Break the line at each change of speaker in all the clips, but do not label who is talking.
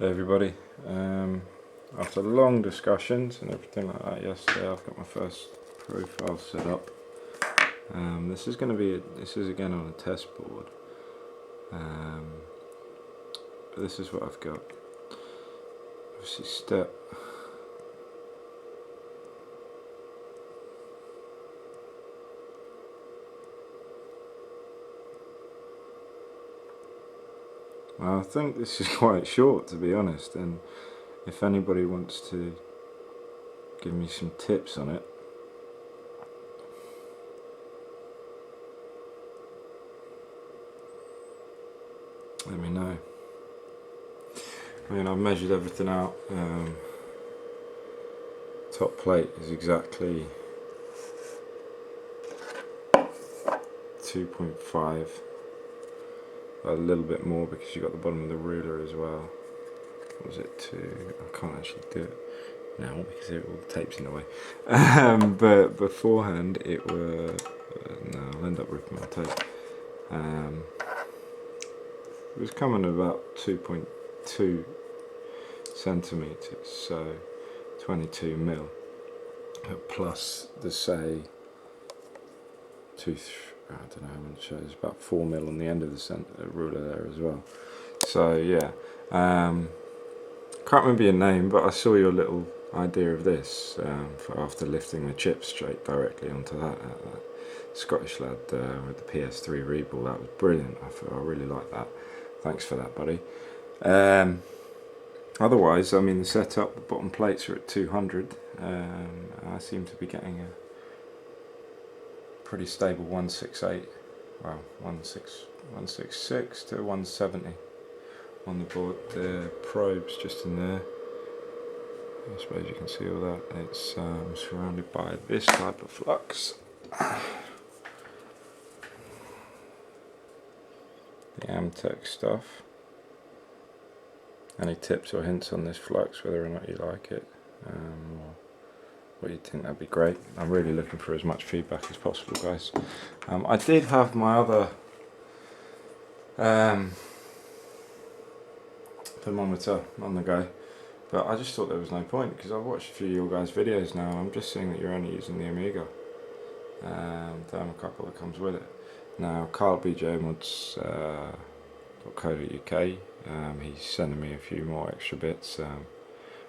Hey everybody, after long discussions and everything like that yesterday, I've got my first profile set up. This is again on a test board, but this is what I've got. Obviously I think this is quite short, to be honest, and if anybody wants to give me some tips on it, let me know. I mean, I've measured everything out. Top plate is exactly 2.5, a little bit more because you got the bottom of the ruler as well. What was it, 2? I can't actually do it now because all the tape's in the way. But beforehand it were no, I'll end up ripping my tape. It was coming at about 2.2 centimeters, so 22 mil, plus the say I don't know how much, it's about 4 mil on the end of the ruler there as well. So yeah, can't remember your name, but I saw your little idea of this for after lifting the chip straight directly onto that Scottish lad with the PS3 reball. That was brilliant. I really like that. Thanks for that, buddy. Otherwise, I mean, the setup, the bottom plates are at 200. I seem to be getting a pretty stable 168, well, 166 to 170 on the board. The probe's just in there. I suppose you can see all that. It's surrounded by this type of flux. The Amtech stuff. Any tips or hints on this flux, whether or not you like it, or what you think, that'd be great. I'm really looking for as much feedback as possible, guys. I did have my other thermometer on the go, but I just thought there was no point because I've watched a few of your guys' videos now. I'm just seeing that you're only using the Amiga thermocouple that comes with it. Now, carlbjmods.co.uk, he's sending me a few more extra bits.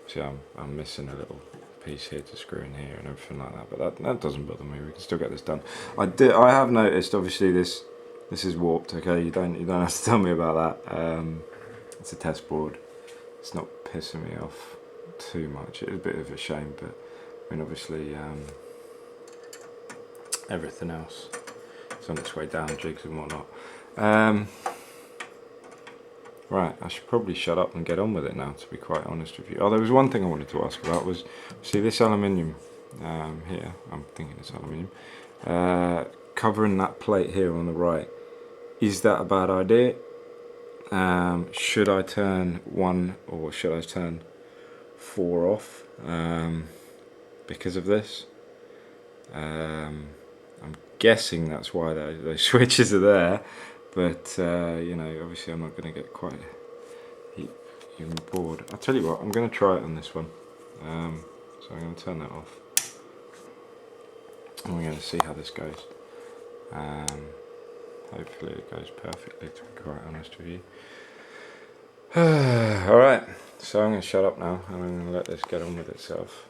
See, I'm missing a little piece here to screw in here and everything like that, but that doesn't bother me. We can still get this done. I have noticed, obviously, this is warped. Okay, you don't have to tell me about that. It's a test board. It's not pissing me off too much. It's a bit of a shame, but I mean, obviously, everything else is on its way down, jigs and whatnot. Right, I should probably shut up and get on with it now, to be quite honest with you. Oh, there was one thing I wanted to ask about was, see this aluminium here, I'm thinking it's aluminium, covering that plate here on the right, is that a bad idea? Should I turn 1 or should I turn 4 off because of this? I'm guessing that's why those switches are there. But, you know, obviously I'm not going to get quite even bored. I'll tell you what, I'm going to try it on this one. So I'm going to turn that off. And we're going to see how this goes. Hopefully it goes perfectly, to be quite honest with you. Alright, so I'm going to shut up now and I'm going to let this get on with itself.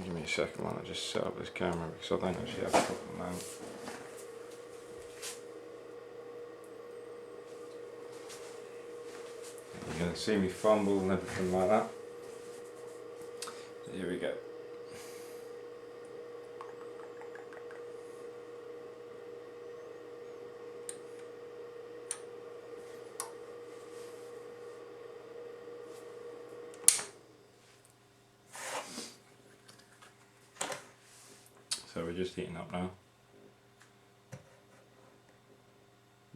Give me a second while I just set up this camera because I don't actually have a proper mount. You're going to see me fumble and everything like that. So here we go. So we're just heating up now.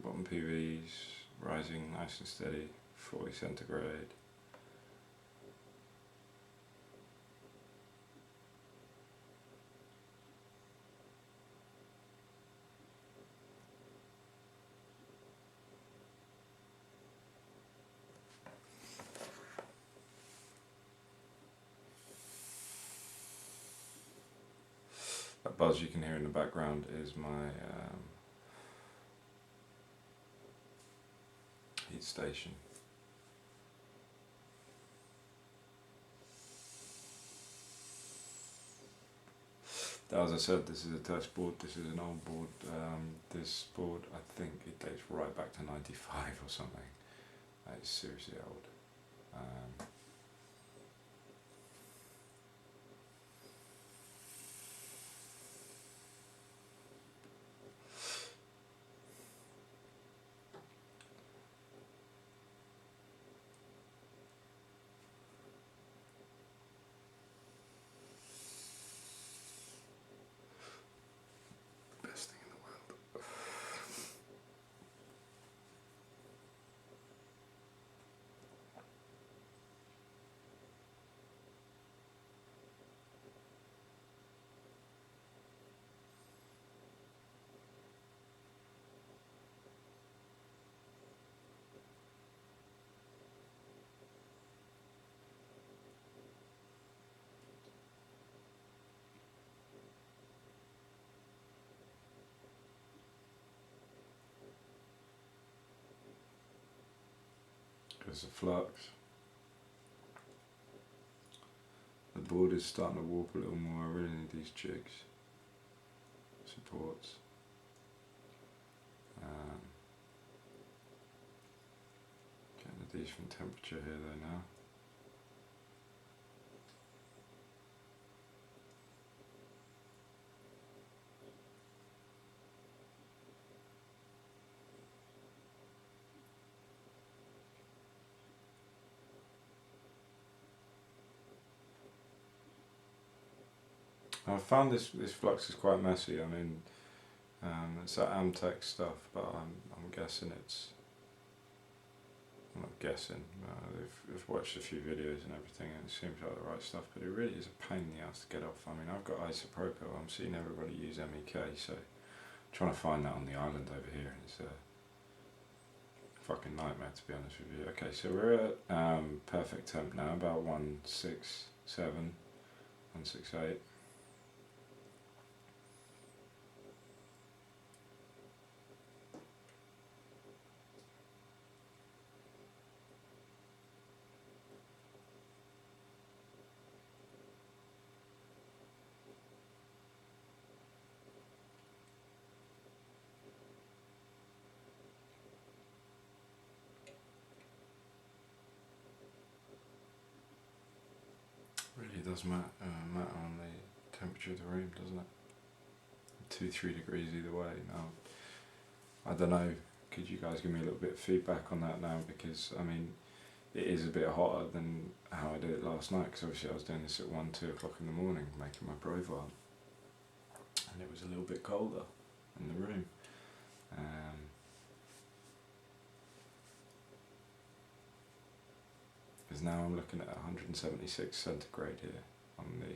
Bottom PVs rising nice and steady, 40 centigrade. buzz you can hear in the background is my heat station. As I said, this is a test board, this is an old board. This board, I think it dates right back to 95 or something. That is seriously old. Best thing in the world. Because the flux. The board is starting to warp a little more. I really need these jigs. Supports. Getting a decent temperature here though now. I found this flux is quite messy. I mean, it's that Amtech stuff, but I'm guessing it's. I'm not guessing. I've watched a few videos and everything, and it seems like the right stuff, but it really is a pain in the ass to get off. I mean, I've got isopropyl. I'm seeing everybody use MEK, so trying to find that on the island over here is a fucking nightmare, to be honest with you. Okay, so we're at perfect temp now, about 167, 168. Really does matter on the temperature of the room, doesn't it? 2-3 degrees either way. Now, I don't know, could you guys give me a little bit of feedback on that now, because I mean it is a bit hotter than how I did it last night, because obviously I was doing this at 1-2 o'clock in the morning making my profile, and it was a little bit colder in the room. Because now I'm looking at 176 centigrade here on the,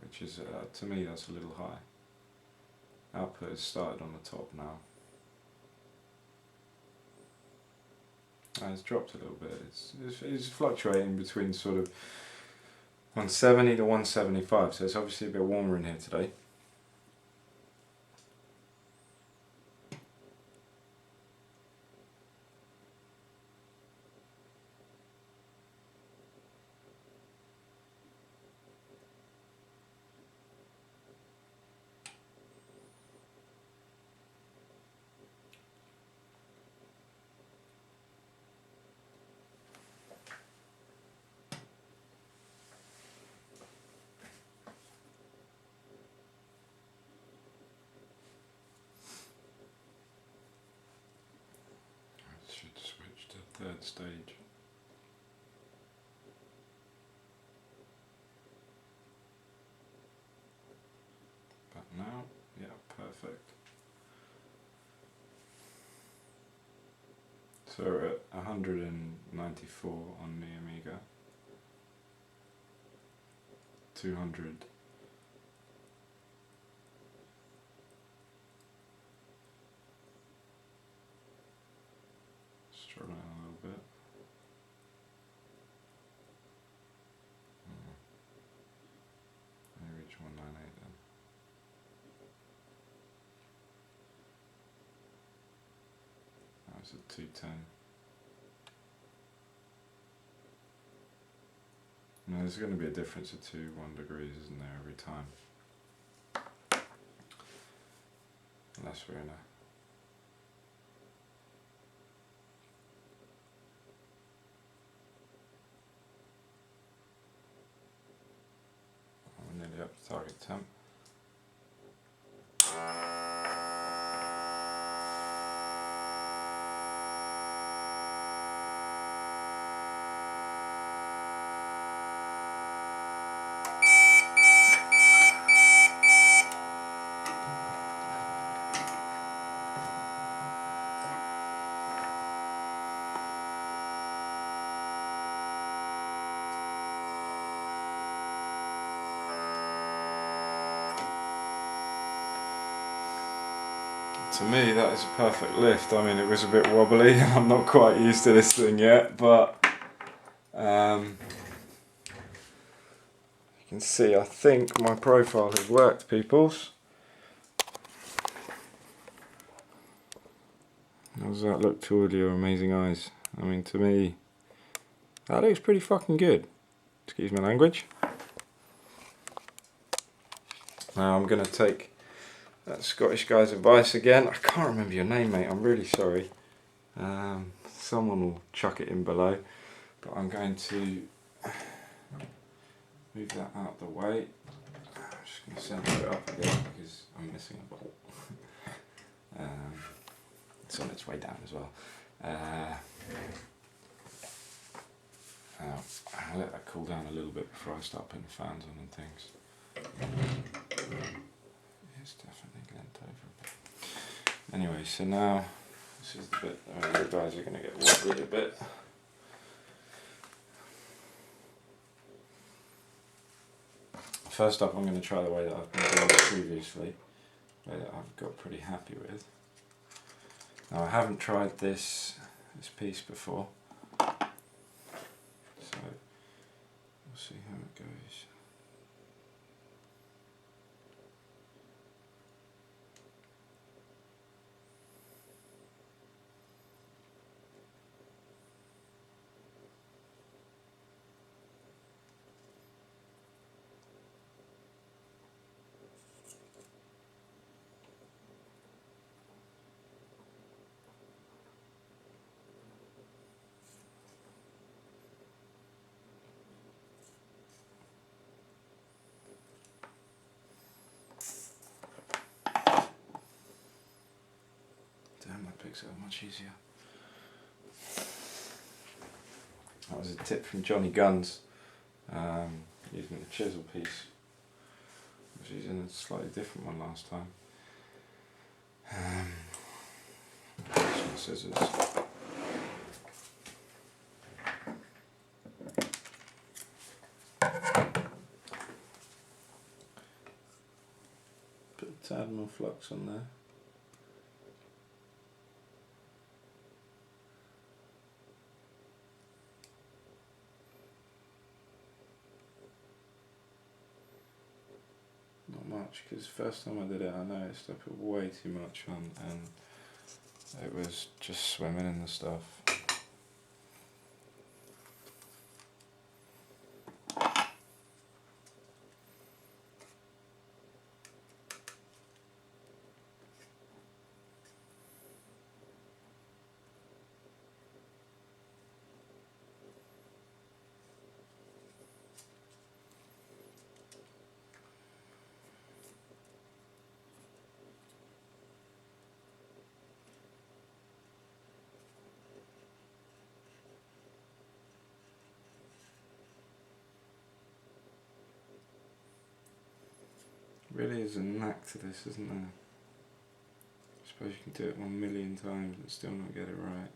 which is, to me that's a little high. Output has started on the top now. It's dropped a little bit. It's fluctuating between sort of 170 to 175, so it's obviously a bit warmer in here today. Should switch to third stage. But now, yeah, perfect. So we're at 194 on the Amiga, 200. Struggling a little bit. That's a 210. Now there's going to be a difference of 1 degrees, isn't there, every time? Unless we're in a... We're nearly up to target temp. To me, that is a perfect lift. I mean, it was a bit wobbly. I'm not quite used to this thing yet, but you can see, I think my profile has worked, peoples. How does that look to all your amazing eyes? I mean, to me, that looks pretty fucking good. Excuse my language. Now I'm going to take that Scottish guy's advice again. I can't remember your name, mate. I'm really sorry. Someone will chuck it in below. But I'm going to move that out of the way. I'm just going to center it up again because I'm missing a bolt. It's on its way down as well. I'll let that cool down a little bit before I start putting fans on and things. It's definitely leant over a bit. Anyway, so now this is the bit where your guys are going to get wobbly a bit. First up, I'm going to try the way that I've been doing it previously, the way that I've got pretty happy with. Now I haven't tried this piece before, so we'll see how it goes. Damn, that picks it up much easier. That was a tip from Johnny Guns, using the chisel piece. I was using a slightly different one last time. Some scissors. Put a tad more flux on there. Not much, because first time I did it I noticed I put way too much on and it was just swimming in the stuff. Really is a knack to this, isn't there? I suppose you can do it 1,000,000 times and still not get it right.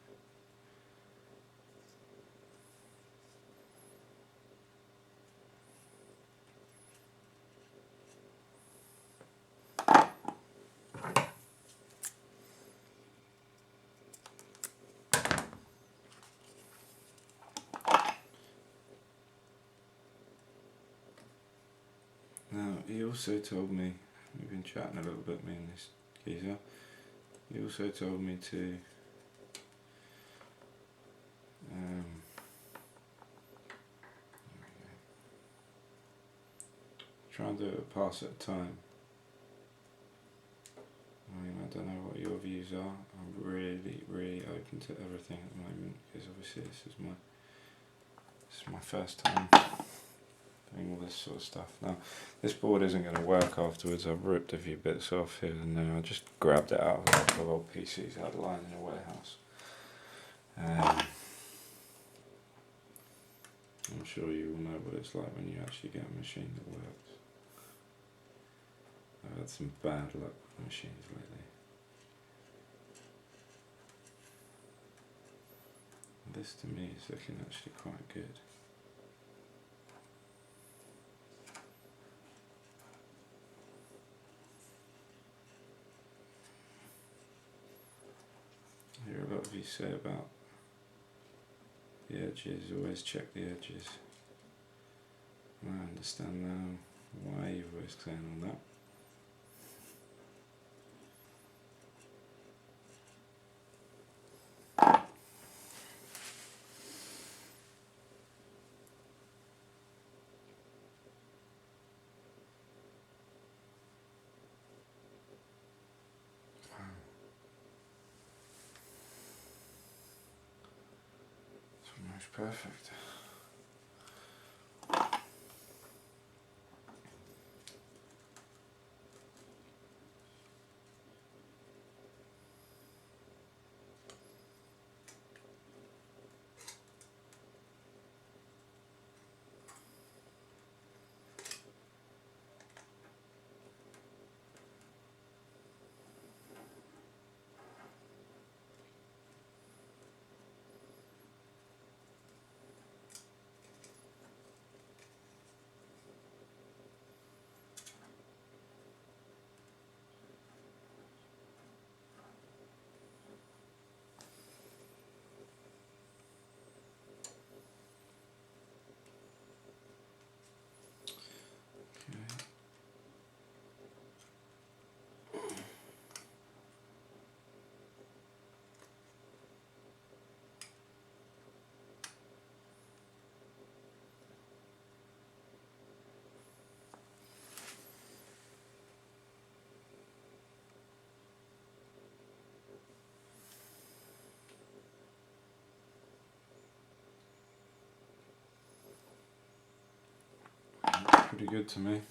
Now, he also told me, we've been chatting a little bit, me and this geezer, he also told me to Try and do it a pass at a time. I mean, I don't know what your views are. I'm really open to everything at the moment, because obviously this is my first time doing all this sort of stuff. Now, this board isn't going to work afterwards. I've ripped a few bits off here and there. I just grabbed it out of a couple of old PCs I had lying in a warehouse. I'm sure you all know what it's like when you actually get a machine that works. I've had some bad luck with machines lately. This to me is looking actually quite good. I hear a lot of you say about the edges, always check the edges. And I understand now why you've always saying all that. It's perfect. Pretty good to me.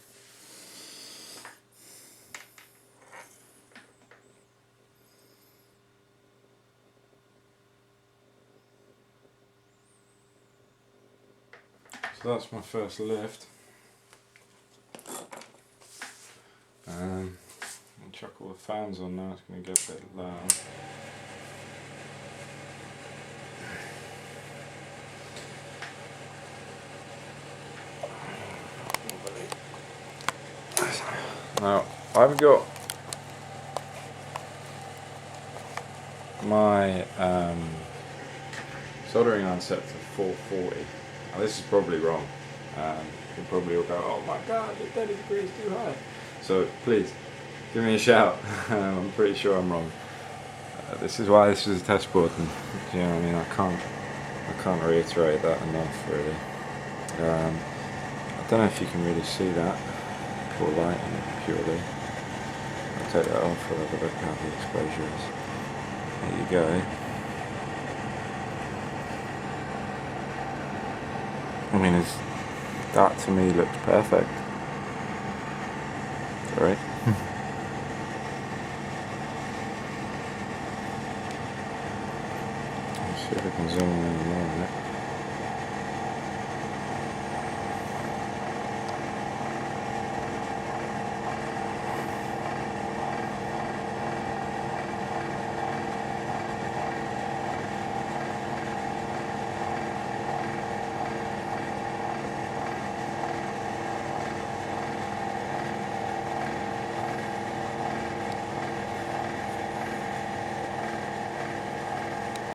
So that's my first lift. I'll chuck all the fans on now, it's going to get a bit loud. Now, I've got my soldering iron set to 440. Now, this is probably wrong. You probably all go, oh my god, you're 30 degrees too high. So please, give me a shout. I'm pretty sure I'm wrong. This is why this is a test board, and you know what I mean, I can't reiterate that enough, really. I don't know if you can really see that. Poor lighting, purely. I'll take that off, we'll have a look at how the exposure is. There you go. I mean, that to me looks perfect. Right? Let's see if I can zoom in more.